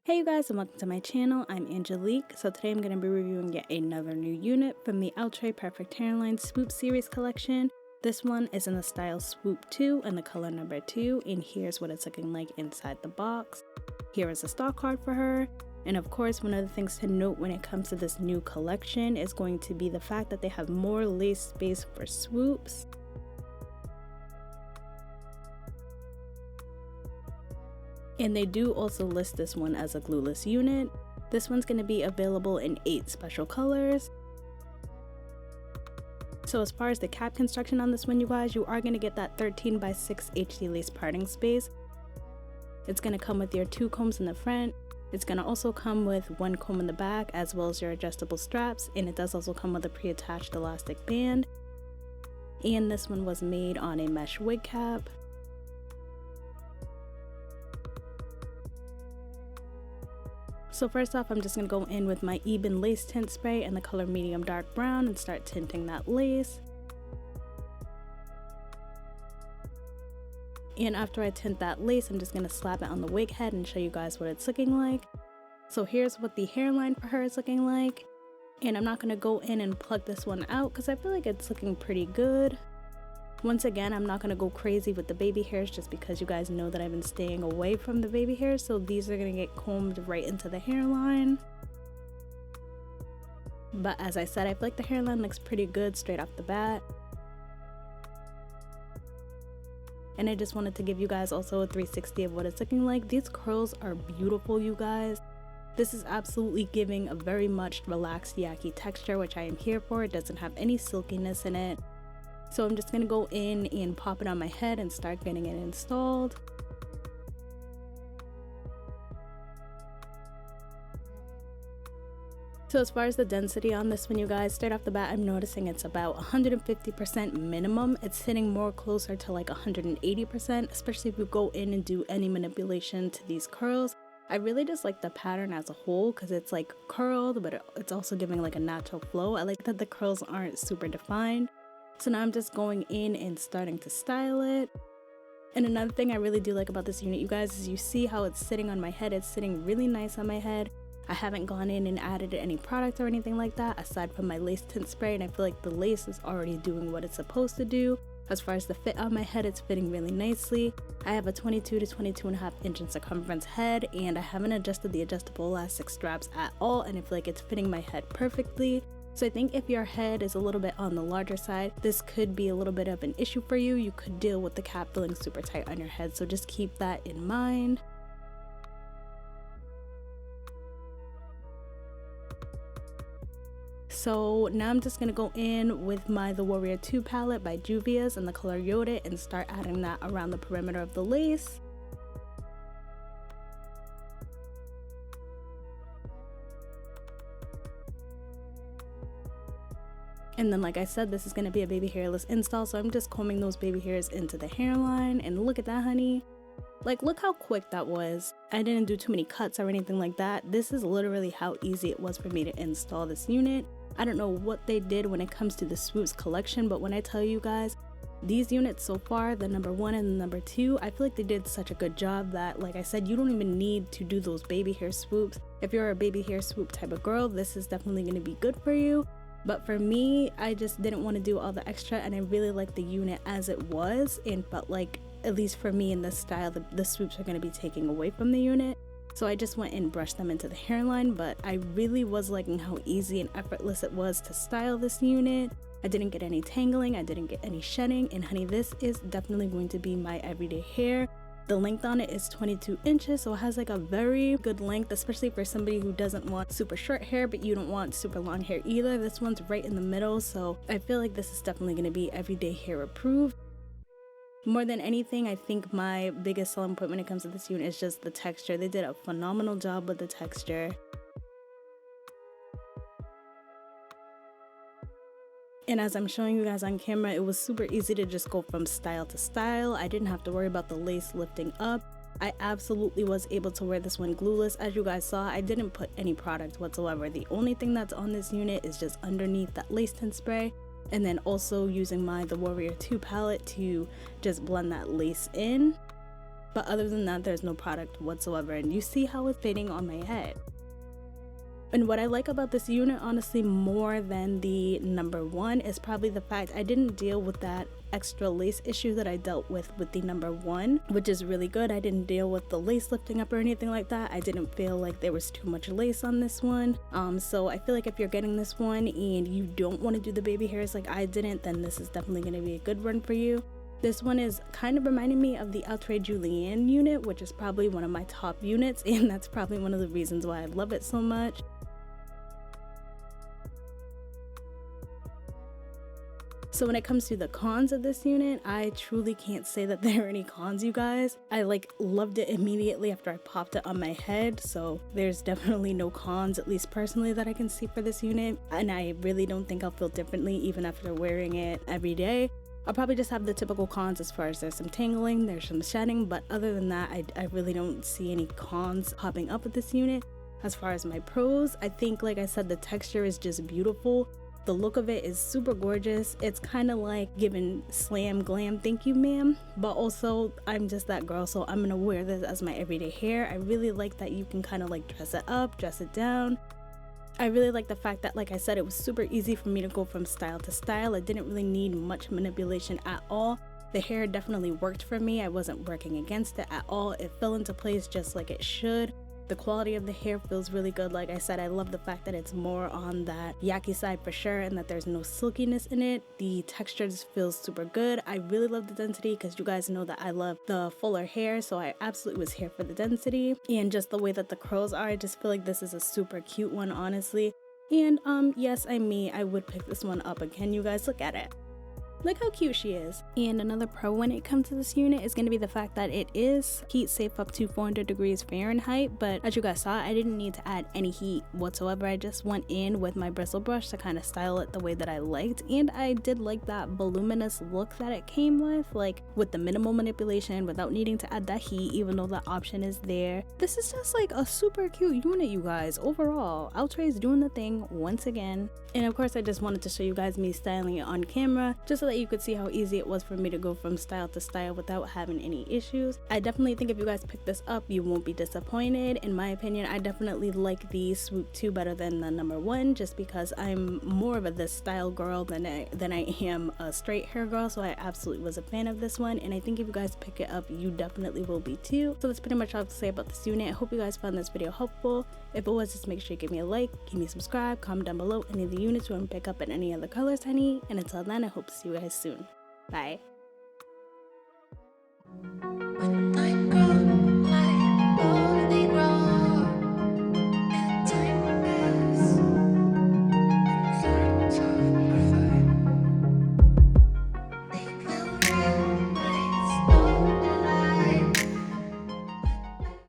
Hey you guys, and welcome to my channel. I'm Angelique. So today I'm going to be reviewing yet another new unit from the Outre Perfect Hairline Swoop series collection. This one is in the style Swoop 2 and the color number 2, and here's what it's looking like inside the box. Here is a stock card for her. And of course, one of the things to note when it comes to this new collection is going to be the fact that they have more lace space for swoops. And they do also list this one as a glueless unit. This one's going to be available in 8 special colors. So as far as the cap construction on this one, you guys, you are going to get that 13x6 HD lace parting space. It's going to come with your 2 combs in the front. It's going to also come with 1 comb in the back as well as your adjustable straps, and it does also come with a pre-attached elastic band. And this one was made on a mesh wig cap. So first off, I'm just going to go in with my Eben lace tint spray in the color medium dark brown and start tinting that lace. And after I tint that lace, I'm just going to slap it on the wig head and show you guys what it's looking like. So here's what the hairline for her is looking like. And I'm not going to go in and pluck this one out because I feel like it's looking pretty good. Once again, I'm not going to go crazy with the baby hairs just because you guys know that I've been staying away from the baby hairs, so these are going to get combed right into the hairline. But as I said, I feel like the hairline looks pretty good straight off the bat. And I just wanted to give you guys also a 360 of what it's looking like. These curls are beautiful, you guys. This is absolutely giving a very much relaxed yaki texture, which I am here for. It doesn't have any silkiness in it. So I'm just going to go in and pop it on my head and start getting it installed. So as far as the density on this one, you guys, straight off the bat, I'm noticing it's about 150% minimum. It's sitting more closer to like 180%, especially if you go in and do any manipulation to these curls. I really just like the pattern as a whole because it's like curled, but it's also giving like a natural flow. I like that the curls aren't super defined. So now I'm just going in and starting to style it. And another thing I really do like about this unit, you guys, is you see how it's sitting on my head. It's sitting really nice on my head. I haven't gone in and added any product or anything like that aside from my lace tint spray, and I feel like the lace is already doing what it's supposed to do. As far as the fit on my head, it's fitting really nicely. I have a 22 to 22.5 inch in circumference head, and I haven't adjusted the adjustable elastic straps at all, and I feel like it's fitting my head perfectly. So I think if your head is a little bit on the larger side, this could be a little bit of an issue for you. You could deal with the cap feeling super tight on your head, so just keep that in mind. So now I'm just going to go in with my The Warrior 2 palette by Duvolle in the color Yoda and start adding that around the perimeter of the lace. And then like I said, this is going to be a baby hairless install, so I'm just combing those baby hairs into the hairline, and look at that, honey. Like, look how quick that was. I didn't do too many cuts or anything like that. This is literally how easy it was for me to install this unit. I don't know what they did when it comes to the Swoops collection, but when I tell you guys, these units so far, the number 1 and the number 2, I feel like they did such a good job that, like I said, you don't even need to do those baby hair swoops. If you're a baby hair swoop type of girl, this is definitely going to be good for you. But for me, I just didn't want to do all the extra, and I really liked the unit as it was and felt like, at least for me in this style, the swoops are going to be taking away from the unit. So I just went and brushed them into the hairline, but I really was liking how easy and effortless it was to style this unit. I didn't get any tangling, I didn't get any shedding, and honey, this is definitely going to be my everyday hair. The length on it is 22 inches, so it has like a very good length, especially for somebody who doesn't want super short hair, but you don't want super long hair either. This one's right in the middle, so I feel like this is definitely going to be everyday hair approved. More than anything, I think my biggest selling point when it comes to this unit is just the texture. They did a phenomenal job with the texture. And as I'm showing you guys on camera, it was super easy to just go from style to style. I didn't have to worry about the lace lifting up. I absolutely was able to wear this one glueless. As you guys saw, I didn't put any product whatsoever. The only thing that's on this unit is just underneath that lace tint spray, and then also using my The Warrior 2 palette to just blend that lace in. but other than that, there's no product whatsoever, and you see how it's fitting on my head. And what I like about this unit, honestly, more than the number one is probably the fact I didn't deal with that extra lace issue that I dealt with the number one, which is really good. I didn't deal with the lace lifting up or anything like that. I didn't feel like there was too much lace on this one. So I feel like if you're getting this one and you don't want to do the baby hairs like I didn't, then this is definitely going to be a good run for you. This one is kind of reminding me of the Outre Julienne unit, which is probably one of my top units, and that's probably one of the reasons why I love it so much. So when it comes to the cons of this unit, I truly can't say that there are any cons, you guys. I loved it immediately after I popped it on my head, so there's definitely no cons, at least personally, that I can see for this unit. And I really don't think I'll feel differently even after wearing it every day. I'll probably just have the typical cons as far as there's some tangling, there's some shedding, but other than that, I really don't see any cons popping up with this unit. As far as my pros, I think, like I said, the texture is just beautiful. The look of it is super gorgeous. It's kind of like giving slam glam, thank you ma'am, but also I'm just that girl, so I'm gonna wear this as my everyday hair. I really like that you can kind of like dress it up, dress it down. I really like the fact that, like I said, it was super easy for me to go from style to style. I didn't really need much manipulation at all. The hair definitely worked for me. I wasn't working against it at all. It fell into place just like it should. The quality of the hair feels really good. Like I said, I love the fact that it's more on that yaki side for sure, and that there's no silkiness in it. The texture just feels super good. I really love the density because you guys know that I love the fuller hair, so I absolutely was here for the density. And just the way that the curls are, I just feel like this is a super cute one, honestly. And yes, I would pick this one up again. You guys, look at it. Look how cute she is. And another pro when it comes to this unit is going to be the fact that it is heat safe up to 400 degrees Fahrenheit, but as you guys saw, I didn't need to add any heat whatsoever. I just went in with my bristle brush to kind of style it the way that I liked, and I did like that voluminous look that it came with, like with the minimal manipulation without needing to add that heat, even though that option is there. This is just like a super cute unit, you guys. Overall, Outre is doing the thing once again. And of course, I just wanted to show you guys me styling it on camera, just so that you could see how easy it was for me to go from style to style without having any issues. I definitely think if you guys pick this up, you won't be disappointed. In my opinion, I definitely like the Swoop 2 better than the number one, just because I'm more of a this style girl than I am a straight hair girl, so I absolutely was a fan of this one, and I think if you guys pick it up, you definitely will be too. So that's pretty much all I have to say about this unit. I hope you guys found this video helpful. If it was, just make sure you give me a like, give me a subscribe, comment down below any of the units you want to pick up in any other colors, honey. And until then, I hope to see you guys soon. Bye.